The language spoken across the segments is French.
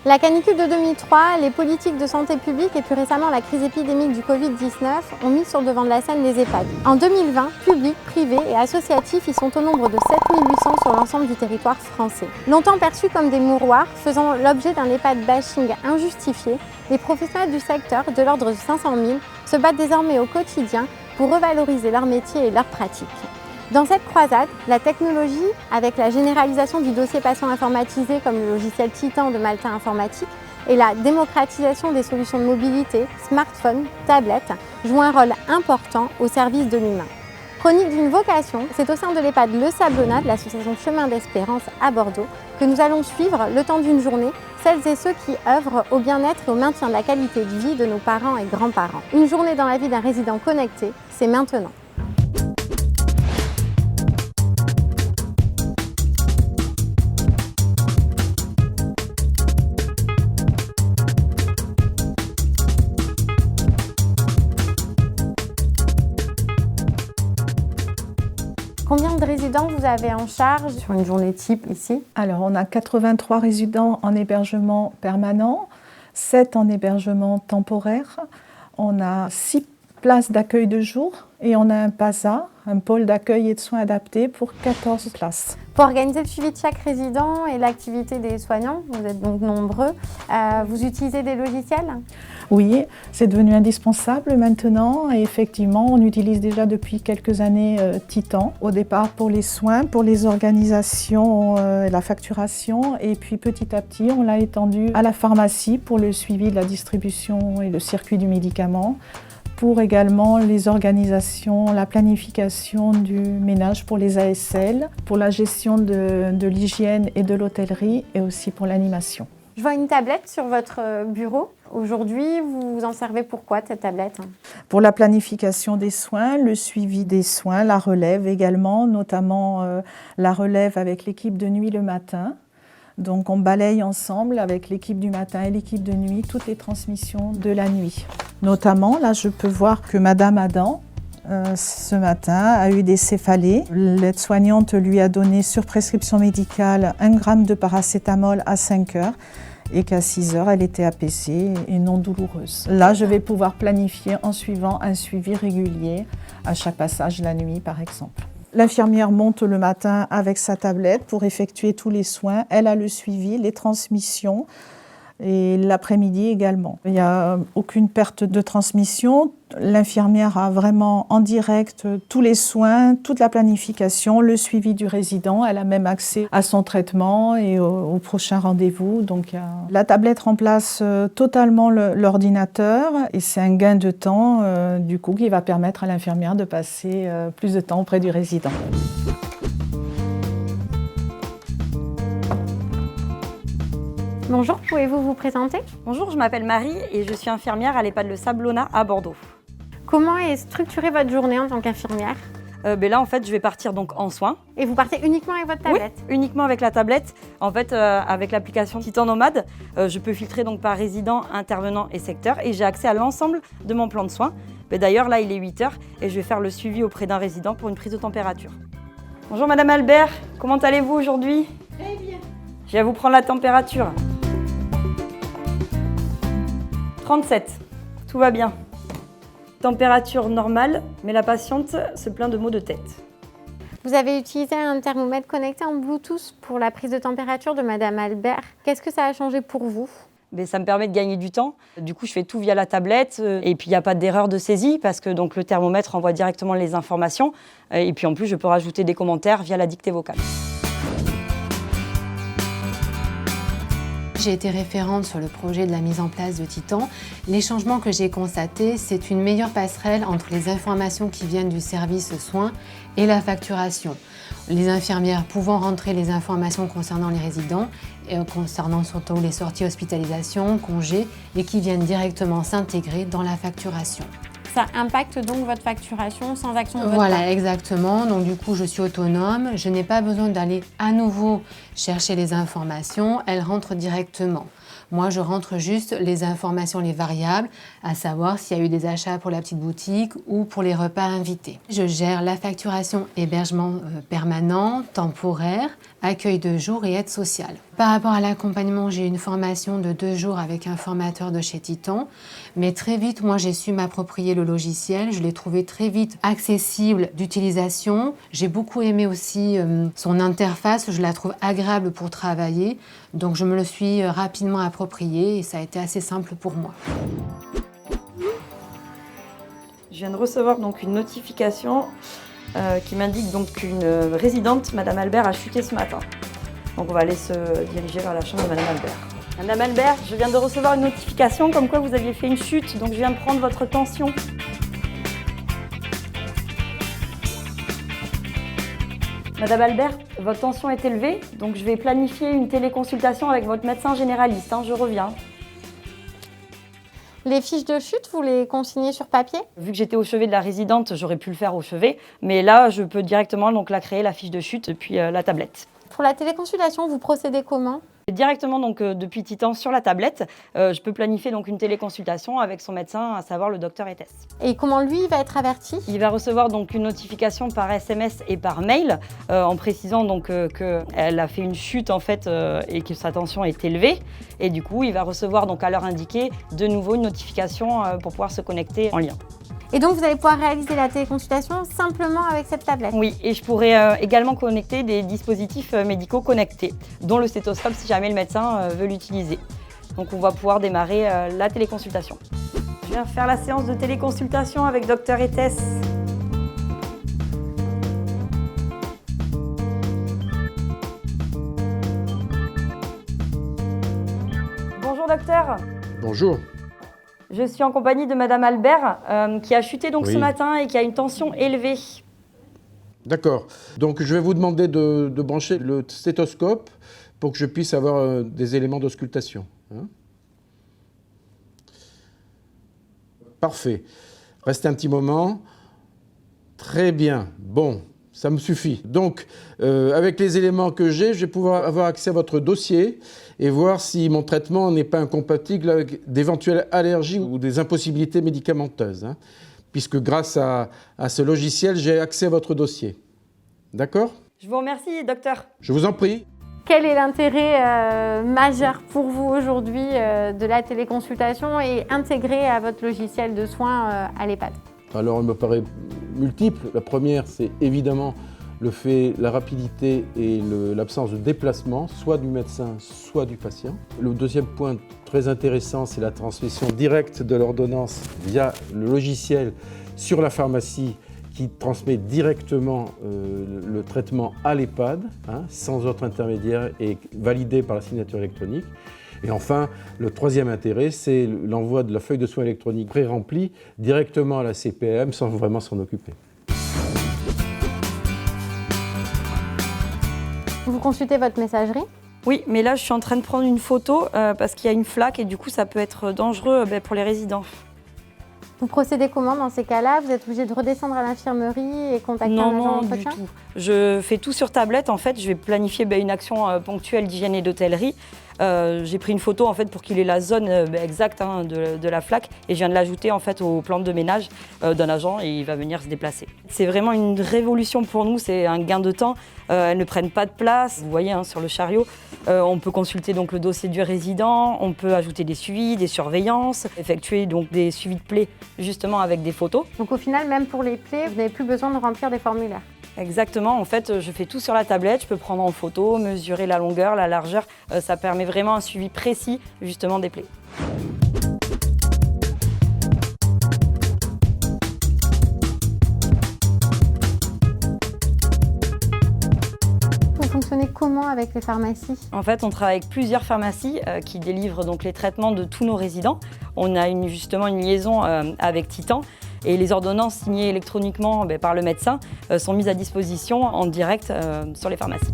La canicule de 2003, les politiques de santé publique et plus récemment la crise épidémique du Covid-19 ont mis sur le devant de la scène les EHPAD. En 2020, publics, privés et associatifs y sont au nombre de 7800 sur l'ensemble du territoire français. Longtemps perçus comme des mouroirs, faisant l'objet d'un EHPAD bashing injustifié, les professionnels du secteur, de l'ordre de 500 000, se battent désormais au quotidien pour revaloriser leur métier et leurs pratiques. Dans cette croisade, la technologie, avec la généralisation du dossier patient informatisé comme le logiciel Titan de Malta Informatique et la démocratisation des solutions de mobilité, smartphones, tablettes, jouent un rôle important au service de l'humain. Chronique d'une vocation, c'est au sein de l'EHPAD Le Sablonnat de l'association Chemin d'Espérance à Bordeaux que nous allons suivre, le temps d'une journée, celles et ceux qui œuvrent au bien-être et au maintien de la qualité de vie de nos parents et grands-parents. Une journée dans la vie d'un résident connecté, c'est maintenant. Combien de résidents vous avez en charge sur une journée type ici? Alors, on a 83 résidents en hébergement permanent, 7 en hébergement temporaire. On a 6 places d'accueil de jour et on a un PASA, un pôle d'accueil et de soins adaptés pour 14 places. Pour organiser le suivi de chaque résident et l'activité des soignants, vous êtes donc nombreux, vous utilisez des logiciels? Oui, c'est devenu indispensable maintenant et effectivement, on utilise déjà depuis quelques années Titan. Au départ pour les soins, pour les organisations, la facturation et puis petit à petit, on l'a étendu à la pharmacie pour le suivi de la distribution et le circuit du médicament, pour également les organisations, la planification du ménage pour les ASL, pour la gestion de l'hygiène et de l'hôtellerie et aussi pour l'animation. Je vois une tablette sur votre bureau. Aujourd'hui, vous vous en servez pour quoi, cette tablette? Pour la planification des soins, le suivi des soins, la relève également, notamment la relève avec l'équipe de nuit le matin. Donc on balaye ensemble avec l'équipe du matin et l'équipe de nuit toutes les transmissions de la nuit. Notamment, là je peux voir que Madame Adam, ce matin, a eu des céphalées. L'aide-soignante lui a donné sur prescription médicale 1 gramme de paracétamol à 5 heures et qu'à 6 heures, elle était apaisée et non douloureuse. Là, je vais pouvoir planifier en suivant un suivi régulier à chaque passage la nuit, par exemple. L'infirmière monte le matin avec sa tablette pour effectuer tous les soins. Elle a le suivi, les transmissions et l'après-midi également. Il n'y a aucune perte de transmission. L'infirmière a vraiment en direct tous les soins, toute la planification, le suivi du résident. Elle a même accès à son traitement et au prochain rendez-vous. Donc, la tablette remplace totalement l'ordinateur et c'est un gain de temps du coup qui va permettre à l'infirmière de passer plus de temps auprès du résident. Bonjour, pouvez-vous vous présenter? Bonjour, je m'appelle Marie et je suis infirmière à l'EHPAD Le Sablonnat à Bordeaux. Comment est structurée votre journée en tant qu'infirmière? Là, en fait, je vais partir donc en soins. Et vous partez uniquement avec votre tablette? Oui, uniquement avec la tablette. En fait, avec l'application Titan Nomade, je peux filtrer donc par résident, intervenant et secteur et j'ai accès à l'ensemble de mon plan de soins. D'ailleurs, là, il est 8 heures et je vais faire le suivi auprès d'un résident pour une prise de température. Bonjour Madame Albert, comment allez-vous aujourd'hui? Très bien. Je vais vous prendre la température. 37, tout va bien. Température normale, mais la patiente se plaint de maux de tête. Vous avez utilisé un thermomètre connecté en Bluetooth pour la prise de température de Madame Albert. Qu'est-ce que ça a changé pour vous? Ça me permet de gagner du temps. Du coup, je fais tout via la tablette et puis il n'y a pas d'erreur de saisie parce que donc, le thermomètre envoie directement les informations. Et puis en plus, je peux rajouter des commentaires via la dictée vocale. J'ai été référente sur le projet de la mise en place de Titan. Les changements que j'ai constatés, c'est une meilleure passerelle entre les informations qui viennent du service soins et la facturation. Les infirmières pouvant rentrer les informations concernant les résidents, et concernant surtout les sorties hospitalisation, congés, et qui viennent directement s'intégrer dans la facturation. Ça impacte donc votre facturation sans action de votre part. Voilà, exactement. Donc du coup, je suis autonome. Je n'ai pas besoin d'aller à nouveau chercher les informations. Elles rentrent directement. Moi, je rentre juste les informations, les variables, à savoir s'il y a eu des achats pour la petite boutique ou pour les repas invités. Je gère la facturation hébergement permanent, temporaire, accueil de jour et aide sociale. Par rapport à l'accompagnement, j'ai eu une formation de 2 jours avec un formateur de chez Titan, mais très vite, moi, j'ai su m'approprier le logiciel. Je l'ai trouvé très vite accessible d'utilisation. J'ai beaucoup aimé aussi son interface, je la trouve agréable pour travailler, donc je me le suis rapidement approprié et ça a été assez simple pour moi. Je viens de recevoir donc une notification qui m'indique donc qu'une résidente, Madame Albert, a chuté ce matin. Donc on va aller se diriger vers la chambre de Madame Albert. Madame Albert, je viens de recevoir une notification comme quoi vous aviez fait une chute, donc je viens de prendre votre tension. Madame Albert, votre tension est élevée, donc je vais planifier une téléconsultation avec votre médecin généraliste. Je reviens. Les fiches de chute, vous les consignez sur papier? Vu que j'étais au chevet de la résidente, j'aurais pu le faire au chevet, mais là, je peux directement donc, la créer, la fiche de chute, depuis la tablette. Pour la téléconsultation, vous procédez comment? Directement donc, depuis Titan sur la tablette, je peux planifier donc, une téléconsultation avec son médecin, à savoir le docteur Etes. Et comment lui va être averti? Il va recevoir donc, une notification par SMS et par mail en précisant qu'elle a fait une chute en fait, et que sa tension est élevée. Et du coup, il va recevoir donc, à l'heure indiquée de nouveau une notification pour pouvoir se connecter en lien. Et donc, vous allez pouvoir réaliser la téléconsultation simplement avec cette tablette? Oui, et je pourrais également connecter des dispositifs médicaux connectés, dont le stéthoscope si jamais le médecin veut l'utiliser. Donc on va pouvoir démarrer la téléconsultation. Je viens faire la séance de téléconsultation avec Dr Etes. Bonjour docteur. Bonjour. Je suis en compagnie de Madame Albert qui a chuté donc ce matin et qui a une tension élevée. D'accord. Donc je vais vous demander de brancher le stéthoscope pour que je puisse avoir des éléments d'auscultation. Parfait. Restez un petit moment. Très bien. Bon, ça me suffit. Donc, avec les éléments que j'ai, je vais pouvoir avoir accès à votre dossier et voir si mon traitement n'est pas incompatible avec d'éventuelles allergies ou des impossibilités médicamenteuses. Puisque grâce à ce logiciel, j'ai accès à votre dossier. D'accord? Je vous remercie, docteur. Je vous en prie. Quel est l'intérêt majeur pour vous aujourd'hui de la téléconsultation et intégrée à votre logiciel de soins à l'EHPAD? Alors, il me paraît multiple. La première, c'est évidemment la rapidité et l'absence de déplacement, soit du médecin, soit du patient. Le deuxième point très intéressant, c'est la transmission directe de l'ordonnance via le logiciel sur la pharmacie qui transmet directement le traitement à l'EHPAD, sans autre intermédiaire et validé par la signature électronique. Et enfin, le troisième intérêt, c'est l'envoi de la feuille de soins électronique pré-remplie directement à la CPAM sans vraiment s'en occuper. Vous consultez votre messagerie? Oui, mais là, je suis en train de prendre une photo parce qu'il y a une flaque et du coup, ça peut être dangereux pour les résidents. Vous procédez comment dans ces cas-là? Vous êtes obligé de redescendre à l'infirmerie et contacter un agent d'entretien? Non, du tout. Je fais tout sur tablette. En fait, je vais planifier une action ponctuelle d'hygiène et d'hôtellerie. J'ai pris une photo en fait, pour qu'il ait la zone exacte de la flaque et je viens de l'ajouter en fait, au plan de ménage d'un agent et il va venir se déplacer. C'est vraiment une révolution pour nous, c'est un gain de temps. Elles ne prennent pas de place. Vous voyez sur le chariot, on peut consulter donc, le dossier du résident, on peut ajouter des suivis, des surveillances, effectuer donc, des suivis de plaies justement avec des photos. Donc au final, même pour les plaies, vous n'avez plus besoin de remplir des formulaires? Exactement, en fait, je fais tout sur la tablette, je peux prendre en photo, mesurer la longueur, la largeur, ça permet vraiment un suivi précis justement des plaies. Vous fonctionnez comment avec les pharmacies? En fait, on travaille avec plusieurs pharmacies qui délivrent donc, les traitements de tous nos résidents. On a justement une liaison avec Titan. Et les ordonnances signées électroniquement par le médecin sont mises à disposition en direct sur les pharmacies.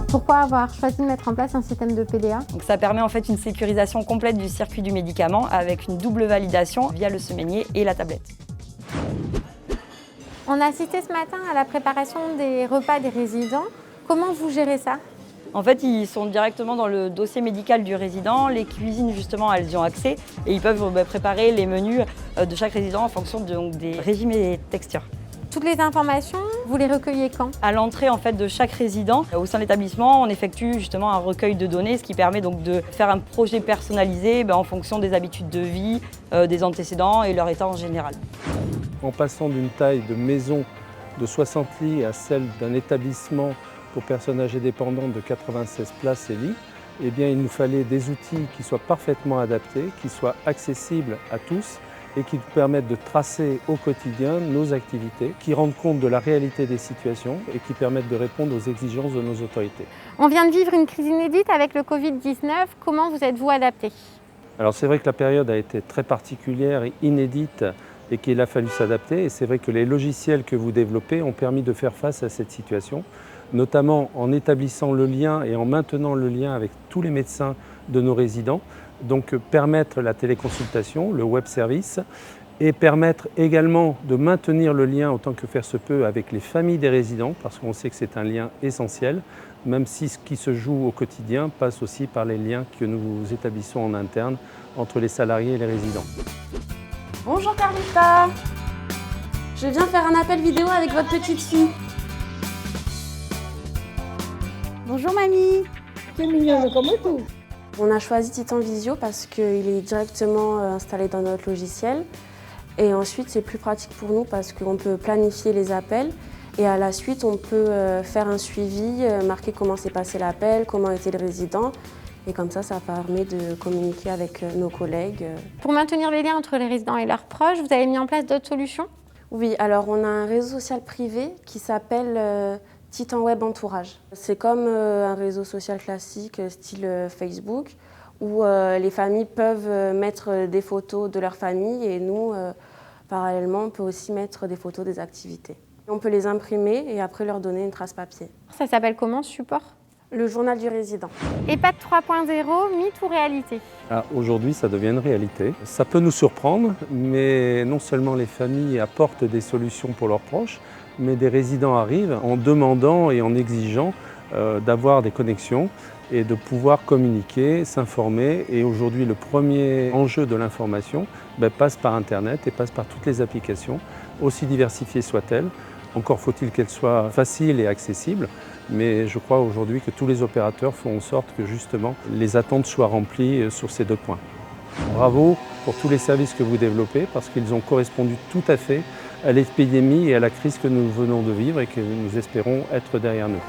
Pourquoi avoir choisi de mettre en place un système de PDA? Donc ça permet en fait une sécurisation complète du circuit du médicament avec une double validation via le semainier et la tablette. On a assisté ce matin à la préparation des repas des résidents. Comment vous gérez ça? En fait, ils sont directement dans le dossier médical du résident. Les cuisines, justement, elles y ont accès et ils peuvent préparer les menus de chaque résident en fonction des régimes et textures. Toutes les informations, vous les recueillez quand? À l'entrée en fait, de chaque résident, au sein de l'établissement, on effectue justement un recueil de données, ce qui permet donc de faire un projet personnalisé en fonction des habitudes de vie, des antécédents et leur état en général. En passant d'une taille de maison de 60 lits à celle d'un établissement pour personnes âgées dépendantes de 96 places et lits, eh bien, il nous fallait des outils qui soient parfaitement adaptés, qui soient accessibles à tous et qui nous permettent de tracer au quotidien nos activités, qui rendent compte de la réalité des situations et qui permettent de répondre aux exigences de nos autorités. On vient de vivre une crise inédite avec le Covid-19. Comment vous êtes-vous adapté? Alors c'est vrai que la période a été très particulière et inédite et qu'il a fallu s'adapter. Et c'est vrai que les logiciels que vous développez ont permis de faire face à cette situation, notamment en établissant le lien et en maintenant le lien avec tous les médecins de nos résidents. Donc permettre la téléconsultation, le web service, et permettre également de maintenir le lien autant que faire se peut avec les familles des résidents, parce qu'on sait que c'est un lien essentiel, même si ce qui se joue au quotidien passe aussi par les liens que nous établissons en interne entre les salariés et les résidents. Bonjour Carlita, je viens faire un appel vidéo avec votre petite fille. Bonjour mamie. C'est mignon, comme tout. On a choisi Titan Visio parce qu'il est directement installé dans notre logiciel. Et ensuite, c'est plus pratique pour nous parce qu'on peut planifier les appels. Et à la suite, on peut faire un suivi, marquer comment s'est passé l'appel, comment était le résident. Et comme ça permet de communiquer avec nos collègues. Pour maintenir les liens entre les résidents et leurs proches, vous avez mis en place d'autres solutions? Oui, alors on a un réseau social privé qui s'appelle Titan Web Entourage. C'est comme un réseau social classique, style Facebook, où les familles peuvent mettre des photos de leur famille et nous, parallèlement, on peut aussi mettre des photos des activités. On peut les imprimer et après leur donner une trace papier. Ça s'appelle comment ce support? Le journal du résident. EHPAD 3.0, mythe ou réalité? Aujourd'hui, ça devient une réalité. Ça peut nous surprendre, mais non seulement les familles apportent des solutions pour leurs proches, mais des résidents arrivent en demandant et en exigeant d'avoir des connexions et de pouvoir communiquer, s'informer. Et aujourd'hui, le premier enjeu de l'information passe par Internet et passe par toutes les applications, aussi diversifiées soient-elles. Encore faut-il qu'elles soient faciles et accessibles, mais je crois aujourd'hui que tous les opérateurs font en sorte que justement les attentes soient remplies sur ces deux points. Bravo pour tous les services que vous développez parce qu'ils ont correspondu tout à fait à l'épidémie et à la crise que nous venons de vivre et que nous espérons être derrière nous.